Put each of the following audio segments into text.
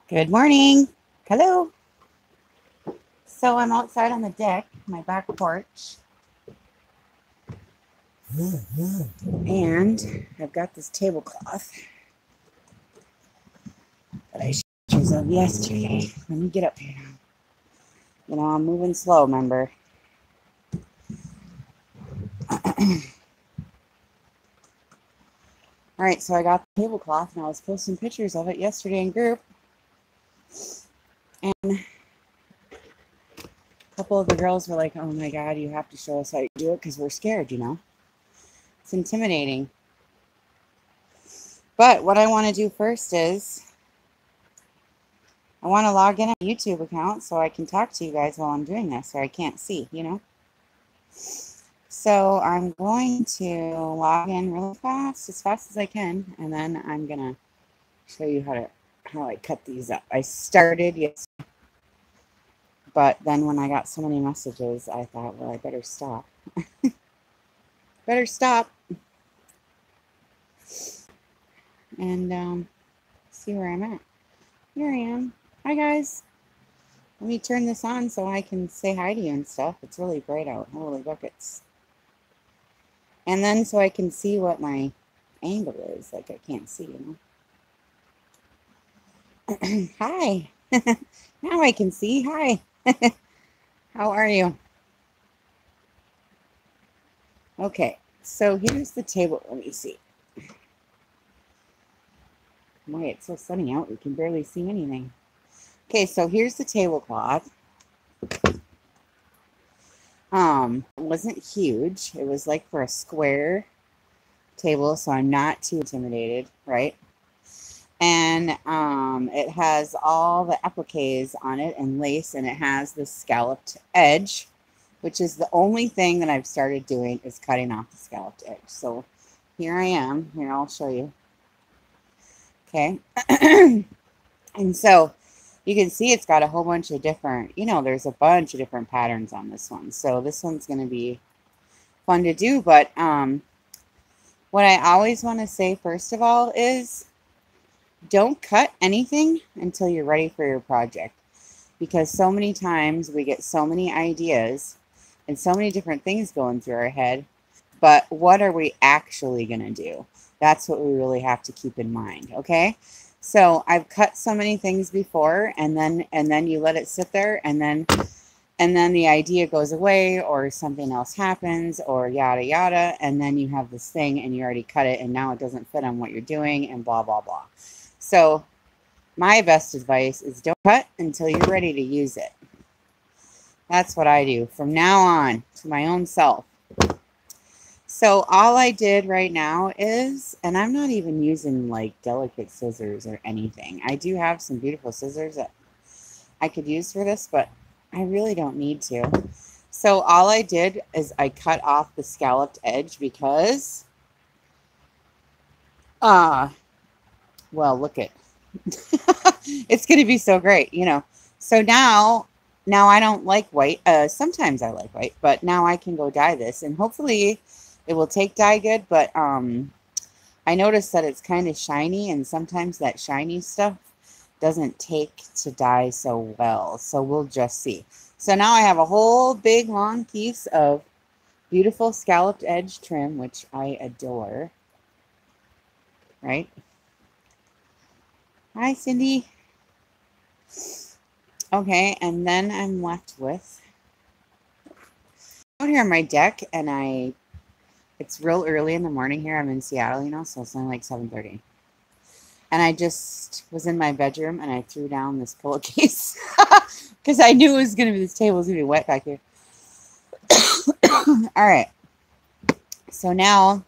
Good morning. Hello. So I'm outside on the deck, my back porch, and I've got this tablecloth that I chose of yesterday. Let me get up here now. I'm moving slow, remember. All right, so I got the tablecloth, and I was posting pictures of it yesterday in group. And a couple of the girls were like, oh my God, you have to show us how you do it because we're scared, It's intimidating. But what I want to do first is I want to log in a YouTube account so I can talk to you guys while I'm doing this, or I can't see, So I'm going to log in really fast as I can, and then I'm gonna show you how I cut these up. I started yesterday, but then when I got so many messages, I thought, well, I better stop. Better stop and see where I'm at. Here I am. Hi guys. Let me turn this on so I can say hi to you and stuff. It's really bright out. Holy buckets. And then so I can see what my angle is. Like I can't see, Hi. Now I can see. Hi. How are you? Okay. So here's the table. Let me see. Boy, it's so sunny out. We can barely see anything. Okay, so here's the tablecloth. It wasn't huge. It was like for a square table, so I'm not too intimidated, right? And it has all the appliques on it and lace, and it has the scalloped edge, which is the only thing that I've started doing is cutting off the scalloped edge. So here I am. Here, I'll show you. Okay. And so you can see it's got a whole bunch of different, there's a bunch of different patterns on this one. So this one's going to be fun to do. But what I always want to say, first of all, is don't cut anything until you're ready for your project. Because so many times we get so many ideas and so many different things going through our head. But what are we actually going to do? That's what we really have to keep in mind, okay? So I've cut so many things before, and then you let it sit there, and then the idea goes away, or something else happens, or yada yada, and then you have this thing, and you already cut it, and now it doesn't fit on what you're doing, and blah blah blah. So my best advice is don't cut until you're ready to use it. That's what I do from now on to my own self. So all I did right now is, and I'm not even using like delicate scissors or anything. I do have some beautiful scissors that I could use for this, but I really don't need to. So all I did is I cut off the scalloped edge because, well, look it. It's going to be so great, So now I don't like white. Sometimes I like white, but now I can go dye this, and hopefully it will take dye good, but I noticed that it's kind of shiny, and sometimes that shiny stuff doesn't take to dye so well. So we'll just see. So now I have a whole big long piece of beautiful scalloped edge trim, which I adore. Right? Hi, Cindy. Okay, and then I'm left with out here on my deck, and it's real early in the morning here. I'm in Seattle, so it's only like 7:30. And I just was in my bedroom, and I threw down this pillowcase because I knew this table was going to be wet back here. All right. So now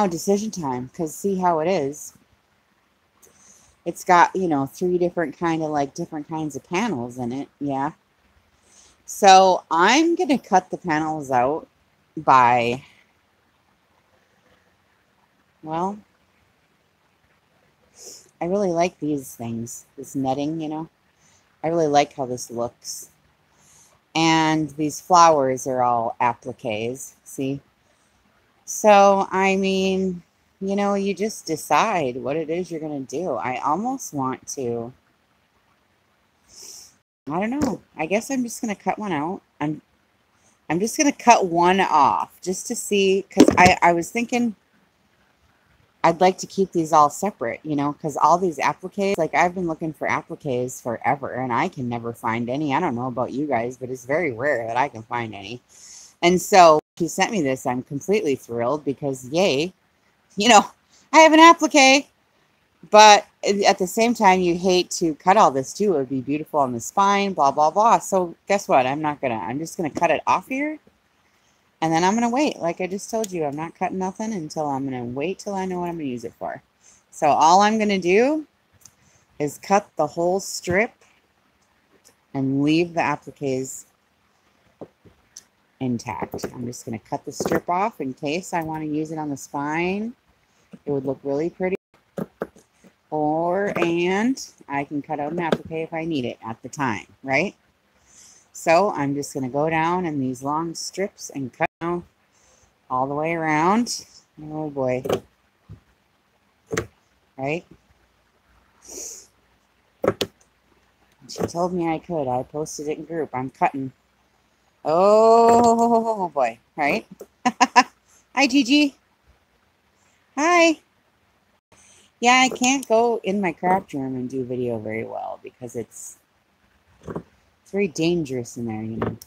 decision time, because see how it is. It's got, 3 different different kinds of panels in it. Yeah. So I'm going to cut the panels out by, well, I really like these things, this netting, I really like how this looks. And these flowers are all appliques, see? So, I mean, you know, you just decide what it is you're going to do. I almost want to, I don't know. I guess I'm just going to cut one out. I'm just going to cut one off just to see, because I was thinking I'd like to keep these all separate, you know, because all these appliques, like I've been looking for appliques forever and I can never find any. I don't know about you guys, but it's very rare that I can find any. And so she sent me this. I'm completely thrilled because yay, you know, I have an applique, but at the same time, you hate to cut all this too. It would be beautiful on the spine, blah, blah, blah. So guess what? I'm just going to cut it off here. And then I'm going to wait. Like I just told you, I'm not cutting nothing until I'm going to wait till I know what I'm going to use it for. So all I'm going to do is cut the whole strip and leave the appliques intact. I'm just going to cut the strip off in case I want to use it on the spine. It would look really pretty. And I can cut out an applique if I need it at the time, right? So I'm just going to go down in these long strips and cut out all the way around. Oh boy. Right? She told me I could. I posted it in group. I'm cutting. Oh boy. Right? Hi, Gigi. Hi. Yeah, I can't go in my craft room and do video very well because it's very dangerous in there, you know.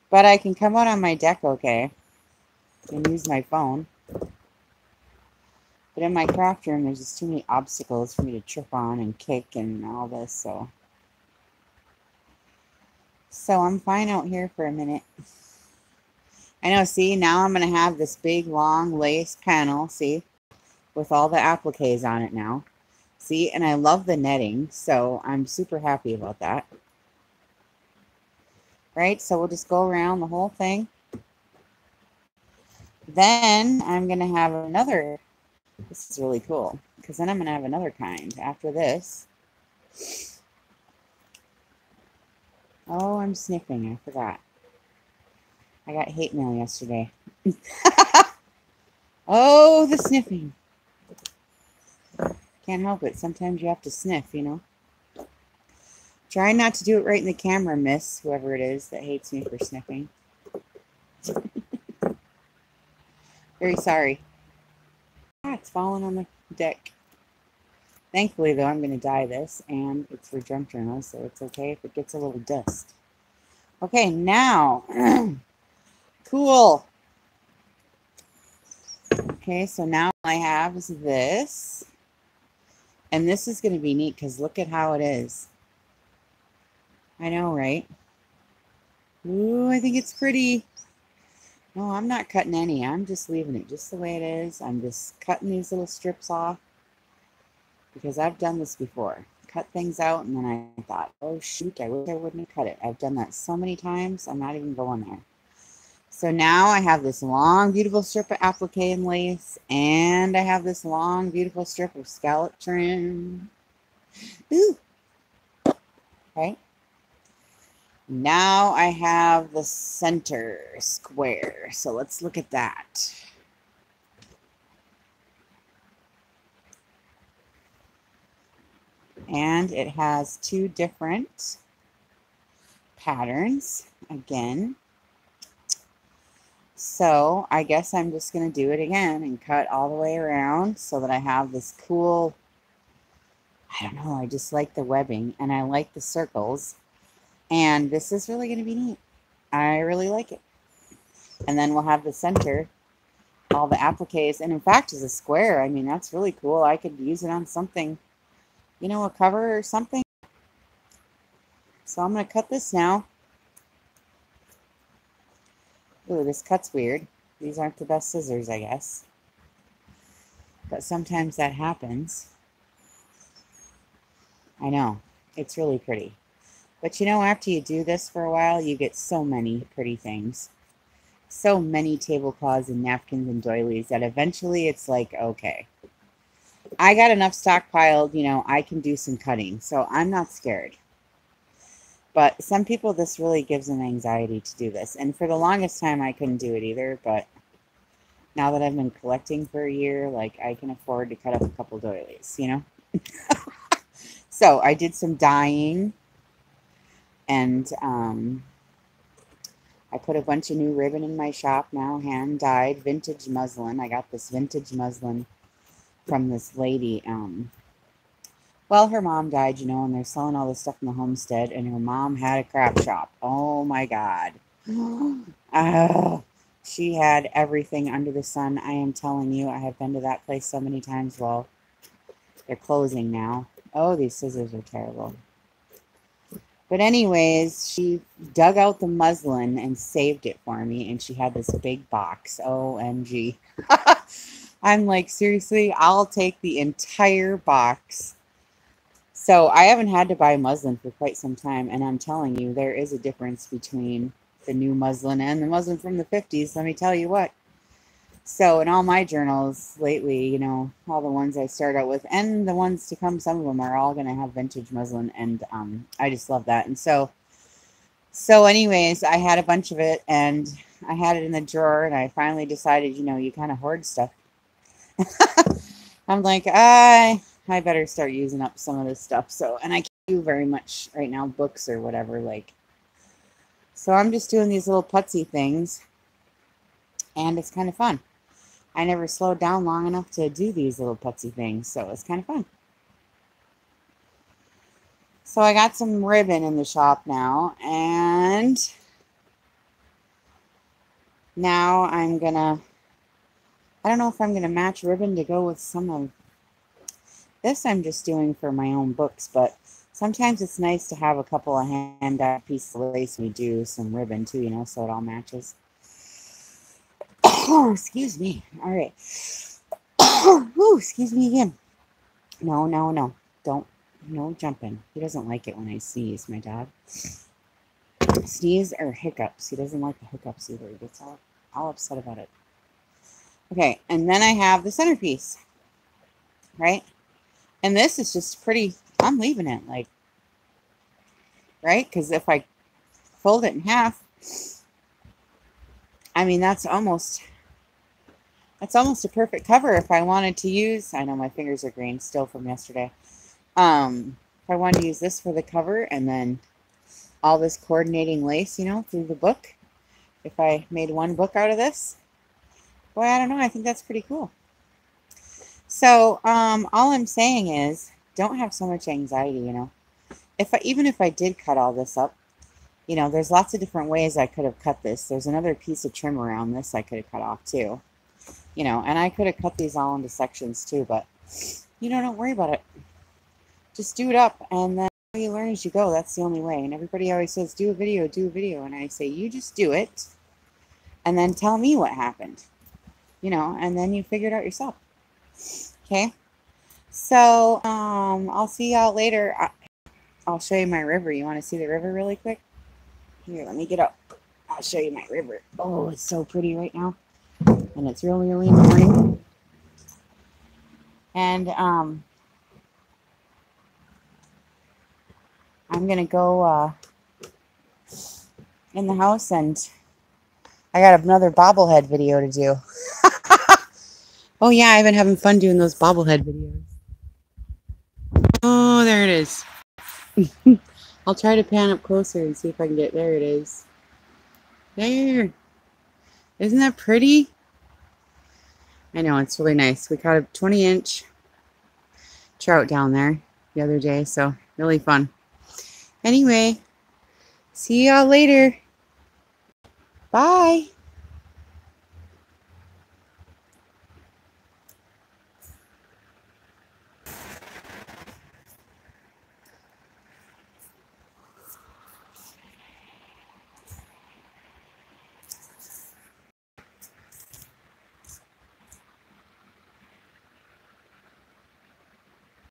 But I can come out on my deck okay and use my phone. But in my craft room, there's just too many obstacles for me to trip on and kick and all this, so I'm fine out here for a minute. I know, see, now I'm going to have this big, long lace panel, see, with all the appliques on it now. See, and I love the netting, so I'm super happy about that. Right, so we'll just go around the whole thing. Then I'm going to have another, this is really cool, because then I'm going to have another kind after this. Oh, I'm sniffing, I forgot. I got hate mail yesterday. Oh, the sniffing. Can't help it. Sometimes you have to sniff, you know. Try not to do it right in the camera, miss, whoever it is that hates me for sniffing. Very sorry. Ah, it's falling on the deck. Thankfully, though, I'm going to dye this, and it's for junk journals, so it's okay if it gets a little dust. Okay, now, cool. Okay, so now all I have is this. And this is going to be neat because look at how it is. I know, right? Ooh, I think it's pretty. No, I'm not cutting any. I'm just leaving it just the way it is. I'm just cutting these little strips off because I've done this before. Cut things out and then I thought, oh shoot, I wish I wouldn't have cut it. I've done that so many times, I'm not even going there. So now I have this long, beautiful strip of applique and lace, and I have this long, beautiful strip of scallop trim. Ooh. Okay. Now I have the center square. So let's look at that. And it has two different patterns again. So I guess I'm just going to do it again and cut all the way around so that I have this cool, I don't know, I just like the webbing and I like the circles. And this is really going to be neat. I really like it. And then we'll have the center, all the appliques. And in fact, as a square, I mean, that's really cool. I could use it on something, you know, a cover or something. So I'm going to cut this now. Ooh, this cut's weird. These aren't the best scissors, I guess. But sometimes that happens. I know. It's really pretty. But you know, after you do this for a while, you get so many pretty things. So many tablecloths and napkins and doilies that eventually it's like, okay. I got enough stockpiled, you know, I can do some cutting. So I'm not scared. But some people, this really gives them anxiety to do this. And for the longest time, I couldn't do it either. But Now that I've been collecting for a year, like I can afford to cut up a couple doilies, you know? So I did some dyeing, and I put a bunch of new ribbon in my shop now, hand dyed vintage muslin. I got this vintage muslin from this lady. Well, her mom died, you know, and they're selling all this stuff in the homestead, and her mom had a craft shop. Oh my God. She had everything under the sun. I am telling you, I have been to that place so many times. Well, they're closing now. Oh, these scissors are terrible. But anyways, she dug out the muslin and saved it for me, and she had this big box. OMG. I'm like, seriously, I'll take the entire box. So I haven't had to buy muslin for quite some time, and I'm telling you, there is a difference between the new muslin and the muslin from the 50s. Let me tell you what. So in all my journals lately, you know, all the ones I start out with and the ones to come, some of them are all going to have vintage muslin, and I just love that. And so anyways, I had a bunch of it, and I had it in the drawer, and I finally decided, you know, you kind of hoard stuff. I'm like, I better start using up some of this stuff. So, and I can't do very much right now, books or whatever, like. So I'm just doing these little putsy things, and it's kind of fun. I never slowed down long enough to do these little putsy things, so it's kind of fun. So I got some ribbon in the shop now, and now I'm gonna, I don't know if I'm gonna match ribbon to go with some of this. I'm just doing for my own books, but sometimes it's nice to have a couple of hand-dyed pieces of lace. We do some ribbon too, you know, so it all matches. Oh, excuse me. All right. Ooh, excuse me again. No. Don't. No jumping. He doesn't like it when I sneeze, my dog. Sneeze or hiccups. He doesn't like the hiccups either. He gets all upset about it. Okay, and then I have the centerpiece, right? And this is just pretty, I'm leaving it, like, right? Because if I fold it in half, I mean, that's almost a perfect cover if I wanted to use, I know my fingers are green still from yesterday. If I wanted to use this for the cover and then all this coordinating lace, you know, through the book, if I made one book out of this, boy, I don't know, I think that's pretty cool. So, all I'm saying is, don't have so much anxiety, you know. Even if I did cut all this up, you know, there's lots of different ways I could have cut this. There's another piece of trim around this I could have cut off too. You know, and I could have cut these all into sections too, but, you know, don't worry about it. Just do it up, and then you learn as you go. That's the only way. And everybody always says, do a video. And I say, you just do it, and then tell me what happened. You know, and then you figure it out yourself. Okay? So, I'll see y'all later. I'll show you my river. You want to see the river really quick? Here, let me get up. I'll show you my river. Oh, it's so pretty right now. And it's really early in the morning. And, I'm going to go, in the house, and I got another bobblehead video to do. Oh, yeah, I've been having fun doing those bobblehead videos. Oh, there it is. I'll try to pan up closer and see if I can get, there it is. There. Isn't that pretty? I know, it's really nice. We caught a 20-inch trout down there the other day, so really fun. Anyway, see y'all later. Bye.